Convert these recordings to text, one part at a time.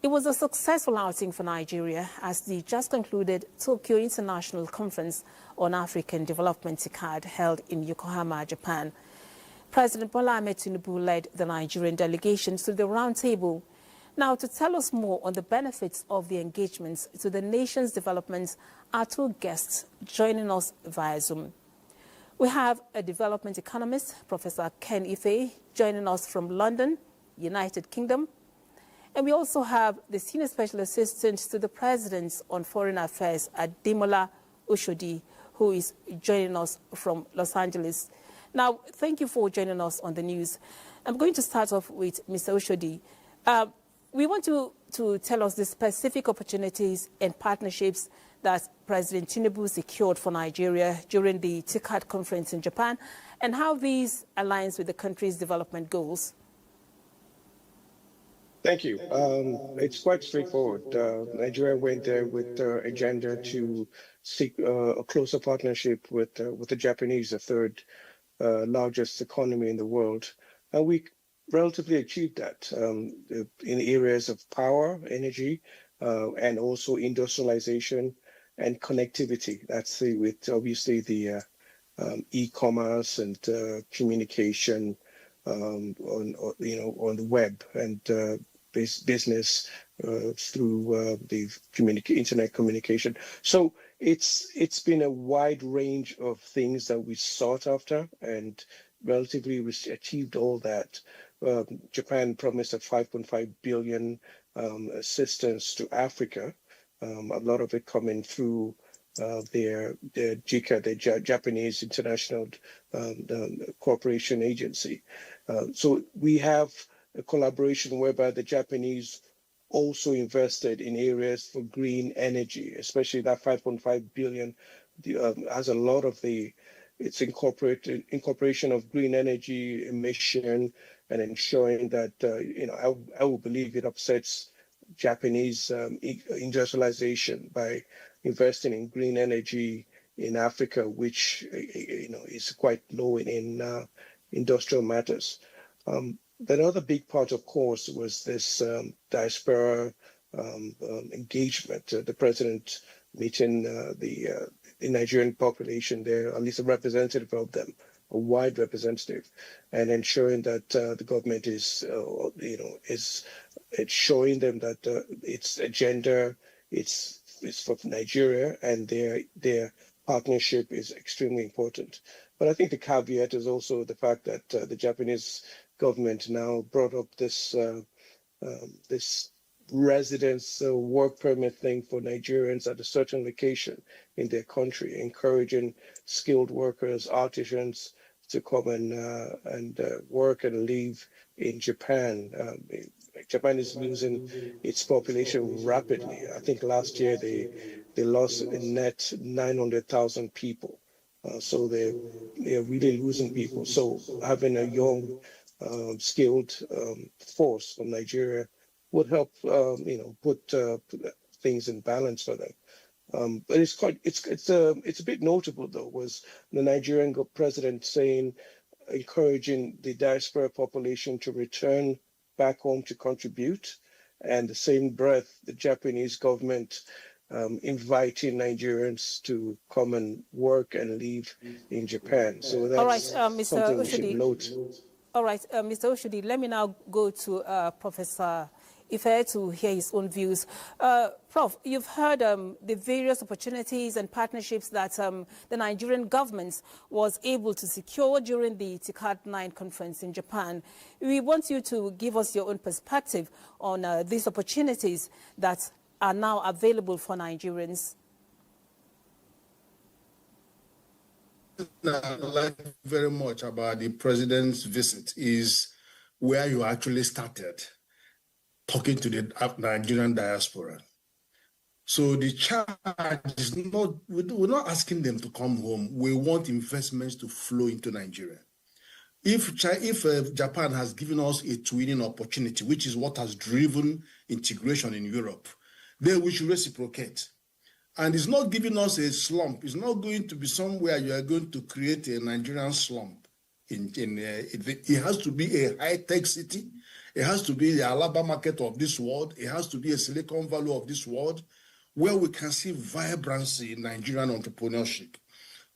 It was a successful outing for Nigeria as the just concluded Tokyo International Conference on African Development TICAD held in Yokohama, Japan. President Bola Ahmed Tinubu led the Nigerian delegation to the roundtable. Now, to tell us more on the benefits of the engagements to the nation's development are two guests joining us via Zoom. We have a development economist, Professor Ken Ife, joining us from London, United Kingdom. And we also have the Senior Special Assistant to the President on Foreign Affairs, Ademola Oshodi, who is joining us from Los Angeles. Now, thank you for joining us on the news. I'm going to start off with Mr. Oshodi. We want you to tell us the specific opportunities and partnerships that President Tinubu secured for Nigeria during the TICAD conference in Japan and how these align with the country's development goals. Thank you. It's quite straightforward. Nigeria went there with the agenda to seek a closer partnership with the Japanese, the third largest economy in the world. And we relatively achieved that in areas of power, energy, and also industrialization and connectivity. That's with obviously the e-commerce and communication on the web and business through the internet communication. So it's been a wide range of things that we sought after, and relatively we achieved all that. Japan promised a 5.5 billion assistance to Africa, a lot of it coming through their TICAD, the Japanese International Cooperation Agency. So we have a collaboration whereby the Japanese also invested in areas for green energy, especially that 5.5 billion has a lot of its incorporation of green energy emission and ensuring that, I will believe it upsets Japanese industrialization by investing in green energy in Africa, which, is quite low in industrial matters. Another big part, of course, was this diaspora engagement. The president meeting the Nigerian population there, at least a representative of them, a wide representative, and ensuring that the government is it's showing them that its agenda it's for Nigeria, and their partnership is extremely important. But I think the caveat is also the fact that the Japanese government now brought up this this residence work permit thing for Nigerians at a certain location in their country, encouraging skilled workers, artisans to come and work and live in Japan. Japan is losing its population rapidly. I think last year they lost a net 900,000 people. So they're really losing people. So having a young, skilled force from Nigeria would help, put things in balance for them. But it's a bit notable though, was the Nigerian president encouraging the diaspora population to return back home to contribute, and the same breath, the Japanese government inviting Nigerians to come and work and live in Japan. So that's all right, something Mr. we should note. All right, Mr. Oshodi, let me now go to Professor Ife to hear his own views. Prof, you've heard the various opportunities and partnerships that the Nigerian government was able to secure during the TICAD 9 conference in Japan. We want you to give us your own perspective on these opportunities that are now available for Nigerians. I like very much about the president's visit is where you actually started, talking to the Nigerian diaspora. So the charge is not, we're not asking them to come home. We want investments to flow into Nigeria. If Japan has given us a twinning opportunity, which is what has driven integration in Europe, then we should reciprocate. And it's not giving us a slump. It's not going to be somewhere you are going to create a Nigerian slump. It has to be a high-tech city, It has to be the Alaba market of this world. It has to be a Silicon Valley of this world, where we can see vibrancy in Nigerian entrepreneurship,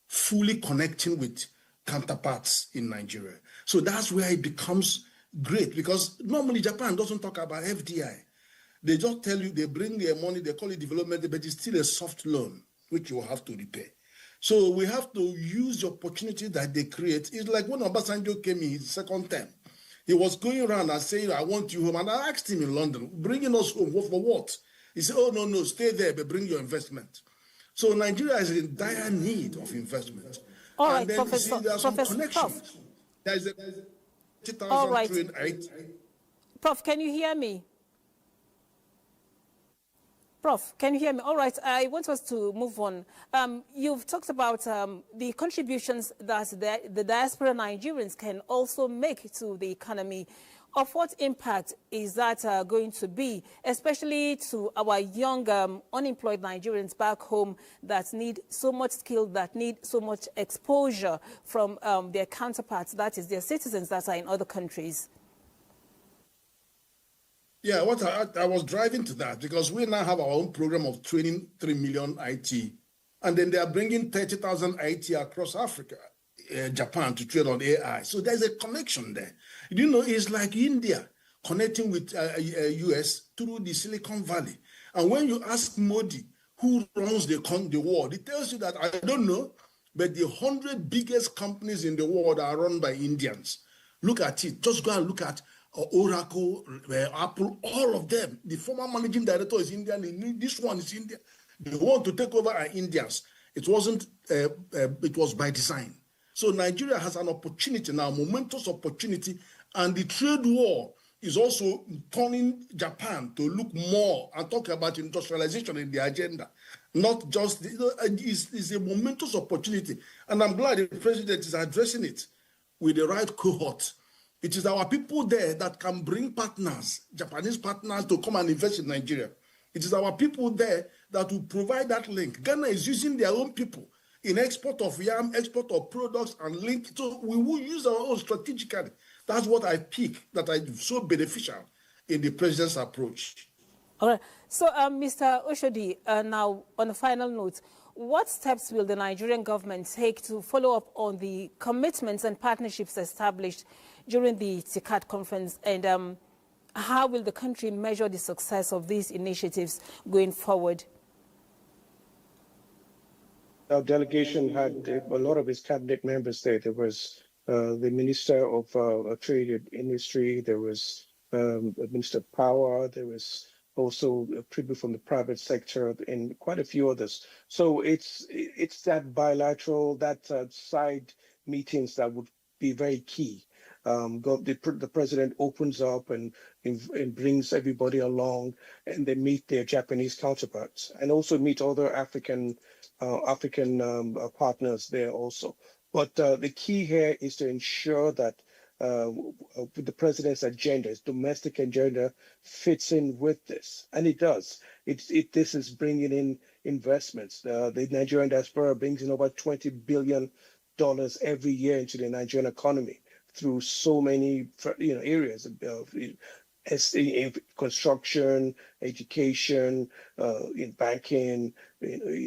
fully connecting with counterparts in Nigeria. So that's where it becomes great, because normally Japan doesn't talk about FDI. They just tell you, they bring their money, they call it development, but it's still a soft loan, which you have to repay. So we have to use the opportunity that they create. It's like when Obasanjo came in his second term, he was going around and saying, I want you home. And I asked him in London, bringing us home, for what? He said, oh, no, stay there, but bring your investment. So Nigeria is in dire need of investment. All right, and then Professor, see, there are some connections. Prof. There's a 20,000 All right. train. Prof, can you hear me? Prof, can you hear me? All right, I want us to move on. You've talked about the contributions that the diaspora Nigerians can also make to the economy. Of what impact is that going to be, especially to our young unemployed Nigerians back home that need so much skill, that need so much exposure from their counterparts, that is, their citizens that are in other countries? Yeah, what I was driving to that, because we now have our own program of training 3 million IT, and then they are bringing 30,000 IT across Africa, Japan, to train on AI. So there's a connection there. You know, it's like India connecting with US through the Silicon Valley. And when you ask Modi who runs the world, he tells you that, I don't know, but the 100 biggest companies in the world are run by Indians. Look at it. Just go and look at Oracle, Apple, all of them. The former managing director is Indian. This one is Indian. They want to take over are Indians. It wasn't. It was by design. So Nigeria has an opportunity now, momentous opportunity, and the trade war is also turning Japan to look more and talk about industrialization in the agenda, not just. It's a momentous opportunity, and I'm glad the president is addressing it with the right cohort. It is our people there that can bring partners, Japanese partners, to come and invest in Nigeria. It is our people there that will provide that link. Ghana is using their own people in export of yam, export of products, and link. So we will use our own strategically. That's what I pick, that is so beneficial in the president's approach. All right. So, Mr. Oshodi, now on a final note, what steps will the Nigerian government take to follow up on the commitments and partnerships established during the TICAD conference, and how will the country measure the success of these initiatives going forward? Our delegation had a lot of its cabinet members there. There was the Minister of Trade and Industry, there was Minister of Power, there was also people from the private sector, and quite a few others. So it's that bilateral, that side meetings that would be very key. The president opens up and brings everybody along, and they meet their Japanese counterparts, and also meet other African partners there also. But the key here is to ensure that the president's agenda, his domestic agenda, fits in with this, and it does. This is bringing in investments. The Nigerian diaspora brings in over $20 billion every year into the Nigerian economy through so many areas of construction, education, in banking,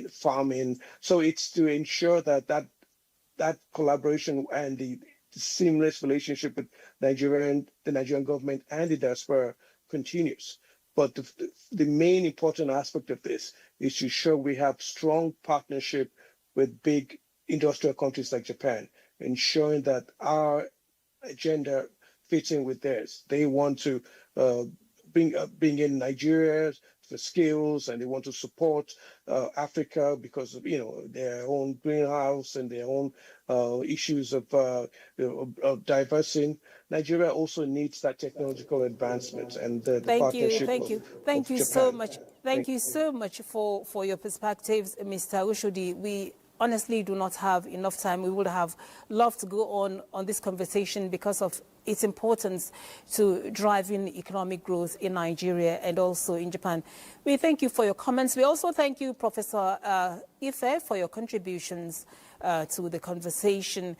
farming. So it's to ensure that collaboration and the seamless relationship with the Nigerian government and the diaspora continues. But the main important aspect of this is to ensure we have strong partnership with big industrial countries like Japan, ensuring that our agenda fits in with theirs. They want to bring in Nigeria for skills, and they want to support Africa because of their own greenhouse and their own issues of diversity. Nigeria also needs that technological advancement and the partnership. Thank you so much. Thank you so much for your perspectives, Mr. Oshodi. We honestly do not have enough time. We would have loved to go on this conversation because of its importance to driving economic growth in Nigeria and also in Japan. We thank you for your comments. We also thank you, Professor Ife, for your contributions to the conversation.